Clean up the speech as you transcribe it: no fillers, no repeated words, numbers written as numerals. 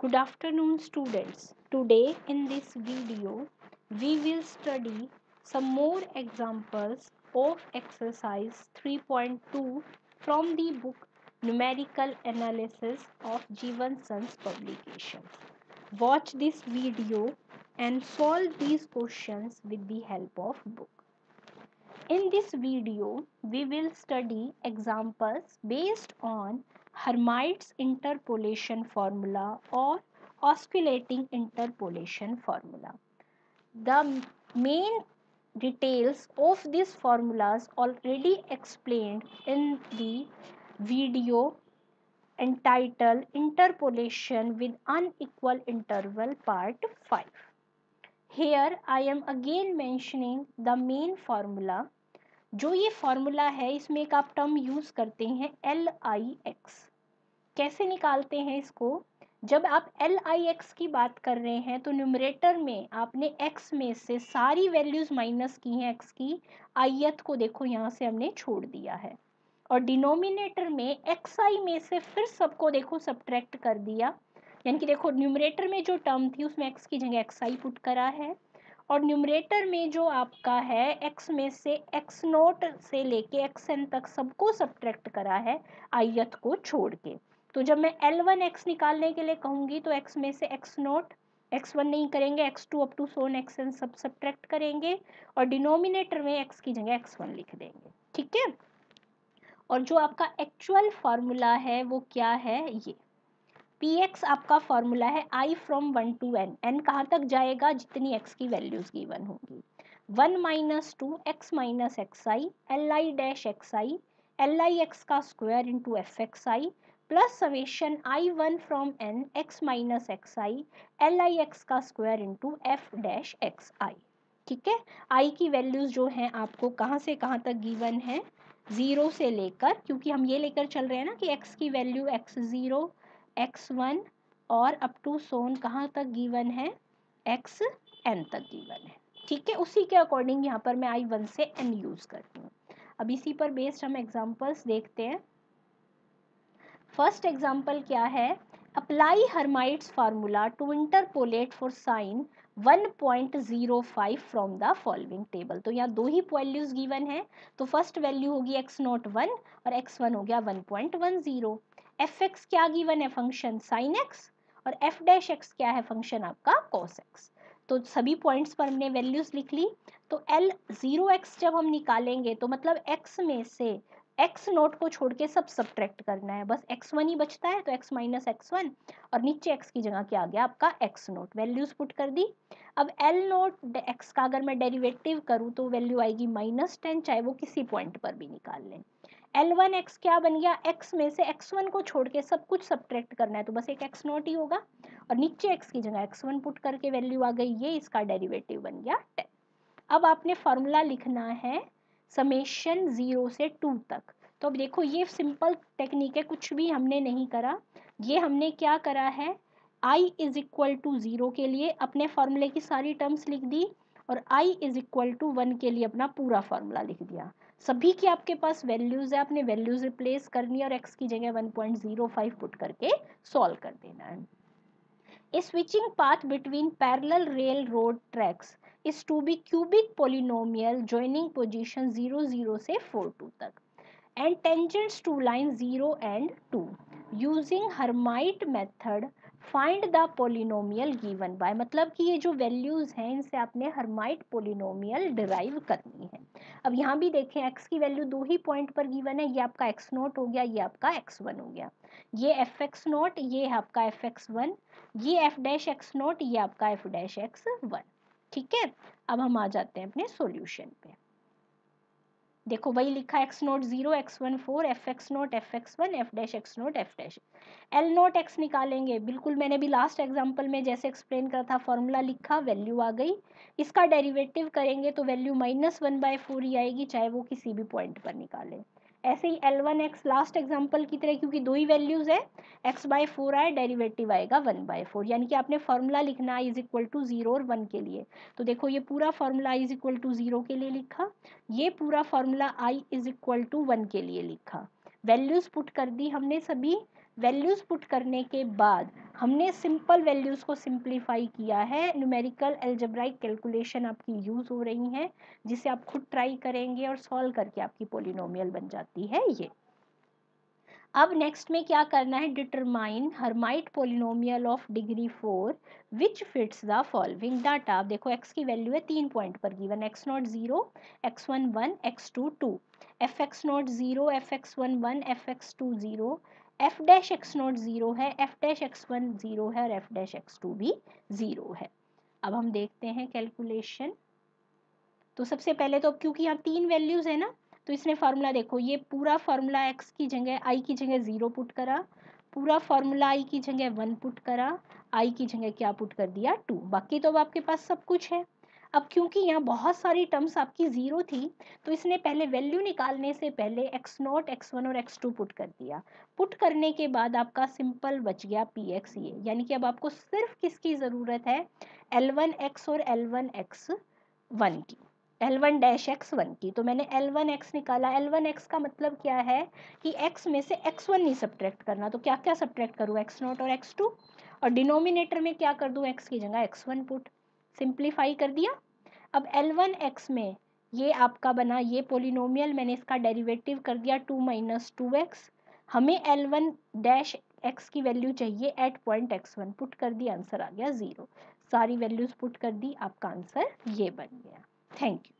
Good afternoon, students. Today in this video, we will study some more examples of exercise 3.2 from the book Numerical Analysis of Jeevan Sons Publications. Watch this video and solve these questions with the help of book. In this video, we will study examples based on Hermite's interpolation formula or osculating interpolation formula. The main details of these formulas already explained in the video entitled Interpolation with Unequal Interval Part 5. Here I am again mentioning the main formula. जो ये formula है इसमें एक आप term use करते हैं LIX. कैसे निकालते हैं इसको? जब आप LIX की बात कर रहे हैं तो न्यूमरेटर में आपने x में से सारी वैल्यूज माइनस की हैं x की, ith को देखो यहाँ से हमने छोड़ दिया है, और डिनोमिनेटर में xi में से फिर सबको देखो सब्ट्रैक्ट कर दिया, यानी कि देखो न्यूमरेटर में जो टर्म थी उसमें x की जगह xi पुट करा है, और न्यूमरेटर में जो आपका है x में से x नोट से लेके xn तक सबको सब्ट्रैक्ट करा है ith को छोड़ के. तो जब मैं L1x निकालने के लिए कहूँगी तो x में से x नोट x1 नहीं करेंगे, x2 अप टू सोन xn सब सब्ट्रैक्ट करेंगे और डिनोमिनेटर में x की जगह x1 लिख देंगे. ठीक है. और जो आपका एक्चुअल फार्मूला है वो क्या है? ये Px आपका फॉर्मूला है I from 1 to n. n कहाँ तक जाएगा? जितनी x की वैल्यूज गिवन होंगी. 1 minus 2 x minus xi li dash xi lix का square into F X I plus summation I1 from n x minus xi lix का square into F dash X I. ठीक है. i की values जो हैं आपको कहाँ से कहाँ तक गिवन है? 0 से लेकर, क्योंकि हम ये लेकर चल रहे हैं ना कि x की वैल्यू x0 x1 और अप टू सोन कहाँ तक गिवन है? xn तक गिवन है. ठीक है. उसी के अकॉर्डिंग यहाँ पर मैं I1 से n यूज करती हूँ. अब इसी पर बेस्ड हम एग्जांपल्स देखते हैं. फर्स्ट एग्जांपल क्या है? Apply Hermite's formula to interpolate for sine 1.05 from the following table. तो यहाँ दो ही वैल्यूज गिवन है, तो फर्स्ट वैल्यू होगी x नॉट 1 और x1 हो गया 1.10. एफ एक्स क्या गिवन है? फंक्शन साइन एक्स, और एफ डैश एक्स क्या है? फंक्शन आपका कॉस एक्स. तो सभी पॉइंट्स पर हमने वैल्यूज लिख ली. तो L0x जब हम निकालेंगे तो मतलब x में से x नोट को छोड़ के सब सब्ट्रैक्ट करना है, बस x1 ही बचता है, तो x माइनस x1 और नीचे x की जगह क्या आ गया आपका x नोट. वैल्यूज पुट कर दी. अब L नोट x का अगर मैं डेरिवेटिव करूँ तो वैल्यू आएगी -10, चाहे वो किसी पॉइंट पर भी निकाल लें. L1x क्या बन गया? x में से x1 को छोड़ के सब कुछ सब्ट्रैक्ट करना है, तो बस एक x नोट ही होगा और नीचे x की जगह x1 पुट करके वैल्यू आ गई, ये इसका डेरिवेटिव बन गया 10. अब आपने फार्मूला लिखना है समेशन 0 से 2 तक. तो अब देखो ये सिंपल टेक्निक है, कुछ भी हमने नहीं करा. ये हमने क्या करा है? I इज इक्वल टू 0 के लिए अपने फार्मूले की सारी टर्म्स लिख दी और I इज इक्वल टू 1 के लिए अपना पूरा फार्मूला लिख दिया. सभी की आपके पास वैल्यूज है, आपने वैल्यूज रिप्लेस करनी है और x की जगह 1.05 पुट करके सॉल्व कर देना है. A switching path between parallel railroad tracks is to be cubic polynomial joining position 0 0 से 4 2 तक and tangents to line 0 and 2. Using Hermite method find the polynomial given by. मतलब कि ये जो वैल्यूज हैं इनसे आपने हर्माइट पोलिनोमियल डिराइव करनी है. अब यहाँ भी देखें x की वैल्यू दो ही पॉइंट पर गिवन है, ये आपका x नोट हो गया, ये आपका x1 हो गया. ये एफ एक्स नोट, ये है आपका एफ एक्स वन, ये एफ डैश एक्स नोट, ये आपका एफ डैश एक्स वन. ठीक है. अब हम आ जाते हैं अपने सॉल्यूशन पे. देखो वही लिखा, x note 0 x1 4 F x note F x one F dash x note F dash. L naught x निकालेंगे, बिल्कुल मैंने भी लास्ट एग्जांपल में जैसे एक्सप्लेन करा था, फॉर्मूला लिखा, वैल्यू आ गई. इसका डेरिवेटिव करेंगे तो वैल्यू -1/4 ही आएगी, चाहे वो किसी भी पॉइंट पर निकालें. ऐसे ही L1x लास्ट एग्जांपल की तरह, क्योंकि दो ही वैल्यूज है, x/4 आए, डेरिवेटिव आएगा 1/4. यानी कि आपने फॉर्मूला लिखना i इज इक्वल टू 0 और 1 के लिए. तो देखो ये पूरा formula i is equal to 0 के लिए लिखा, ये पूरा formula i is equal to 1 के लिए लिखा. वैल्यूज पुट कर दी हमने सभी. वैल्यूज पुट करने के बाद हमने सिंपल वैल्यूज़ को सिंप्लीफाई किया है, न्यूमेरिकल एल्जेब्राइक कैलकुलेशन आपकी यूज़ हो रही हैं, जिसे आप खुद ट्राई करेंगे और सॉल्व करके आपकी पोलिनोमियल बन जाती है ये। अब नेक्स्ट में क्या करना है, determine Hermite polynomial of degree 4 which fits the following data. आप देखो x की वैल्यू है 3 पॉइंट पर given, x0 0, x1 1, x2 2, fx0 0, fx1 1, fx2 0, f dash x0 0 है, f डैश x1 0 है और f डैश x2 भी 0 है। अब हम देखते हैं कैलकुलेशन। तो सबसे पहले तो क्योंकि यहाँ 3 वैल्यूज है ना, तो इसने फार्मूला देखो, ये पूरा फार्मूला x की जगह i की जगह 0 पुट करा, पूरा फार्मूला i की जगह 1 पुट करा, i की जगह क्या पुट कर दिया 2, बाकी तो अब आपके पास सब कुछ है। अब क्योंकि यहाँ बहुत सारी टर्म्स आपकी 0 थी, तो इसने पहले वैल्यू निकालने से पहले x0 x1 और x2 पुट कर दिया। पुट करने के बाद आपका सिंपल बच गया px ये, यानी कि अब आपको सिर्फ किसकी ज़रूरत है, l1x और l1x1 की, L1 डैश एक्स 1 की। तो मैंने L1x निकाला, L1x का मतलब क्या है कि x में से x1 नहीं सब्ट्रैक्ट करना, तो क्या क्या सब्ट्रैक्ट करूँ, x0 और x2, और डिनोमिनेटर में क्या कर दूँ, x की जगह x1 पुट, सिंप्लीफाई कर दिया। अब L1x में ये आपका बना ये पोलिनोमियल, मैंने इसका डेरिवेटिव कर दिया 2 माइनस 2x, हमें L1 डैश x की वैल्यू चाहिए एट पॉइंट x1, पुट कर दी, आंसर आ गया 0। सारी वैल्यूज पुट कर दी, आपका आंसर ये बन गया। Thank you.